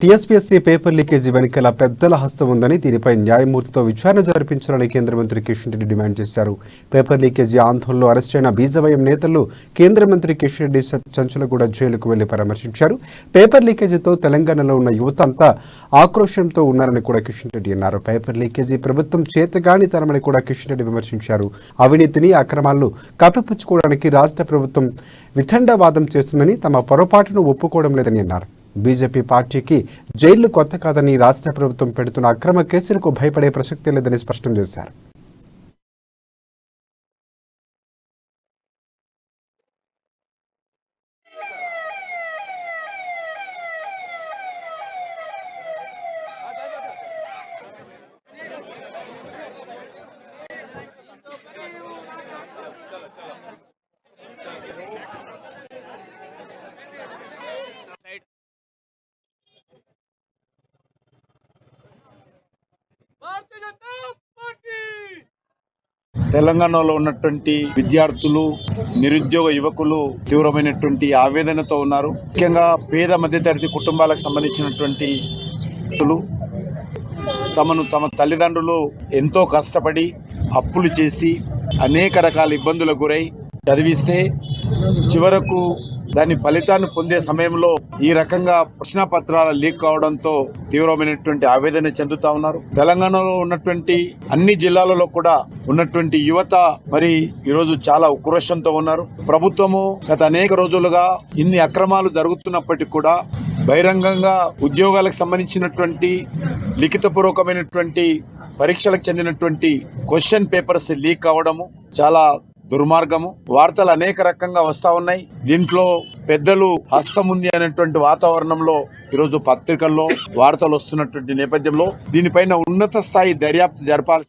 TSPSC paper leakage వెనుకల పెద్దల హస్తం ఉందని దీనిపై న్యాయమూర్తితో విచారణ జరిపించాలని కేంద్ర మంత్రి కిషన్ రెడ్డి డిమాండ్ చేశారు. పేపర్ లీకేజీ ఆందోళనలో అరెస్టైన బీజేవైఎం నేతలు కేంద్ర మంత్రి కిషన్ రెడ్డి చంచులగూడ జైలుకు వెళ్లి పరామర్శించారు. పేపర్ లీకేజీతో తెలంగాణలో ఉన్న యువత అంతా ఆక్రోశంతో ఉన్నారని కూడా కిషన్ రెడ్డి అన్నారు. పేపర్ లీకేజీ ప్రభుత్వం చేతగానితనమని కూడా కిషన్ రెడ్డి విమర్శించారు. అవినీతిని, అక్రమాలను కప్పిపుచ్చుకోవడానికి రాష్ట్ర ప్రభుత్వం వితండవాదం చేస్తుందని, తమ పొరపాటును ఒప్పుకోవడం లేదని అన్నారు. బీజేపీ పార్టీకి జైళ్లు కొత్త కాదని, రాష్ట్ర ప్రభుత్వం పెడుతున్న అక్రమ కేసులకు భయపడే ప్రసక్తే లేదని స్పష్టం చేశారు. తెలంగాణలో ఉన్నటువంటి విద్యార్థులు, నిరుద్యోగ యువకులు తీవ్రమైనటువంటి ఆవేదనతో ఉన్నారు. ముఖ్యంగా పేద మధ్యతరగతి కుటుంబాలకు సంబంధించినటువంటి తమ తల్లిదండ్రులు ఎంతో కష్టపడి అప్పులు చేసి అనేక రకాల ఇబ్బందులకు గురై చదివిస్తే చివరకు దాని ఫలితాన్ని పొందే సమయంలో ఈ రకంగా ప్రశ్నపత్రాల లీక్ కావడంతో తీవ్రమైనటువంటి ఆవేదన చెందుతా ఉన్నారు. తెలంగాణలో ఉన్నటువంటి అన్ని జిల్లాలలో కూడా ఉన్నటువంటి యువత మరి ఈరోజు చాలా ఉక్రోషంతో ఉన్నారు. ప్రభుత్వము గత అనేక రోజులుగా ఇన్ని అక్రమాలు జరుగుతున్నప్పటికీ కూడా బహిరంగంగా ఉద్యోగాలకు సంబంధించినటువంటి లిఖితపూర్వకమైనటువంటి పరీక్షలకు చెందినటువంటి క్వశ్చన్ పేపర్స్ లీక్ కావడము చాలా దుర్మార్గము. వార్తలు అనేక రకంగా వస్తా ఉన్నాయి. దీంట్లో పెద్దలు హస్తం ఉంది అనేటువంటి వాతావరణంలో ఈరోజు పత్రికల్లో వార్తలు వస్తున్నటువంటి నేపథ్యంలో దీనిపైన ఉన్నత స్థాయి దర్యాప్తు జరపాల్సి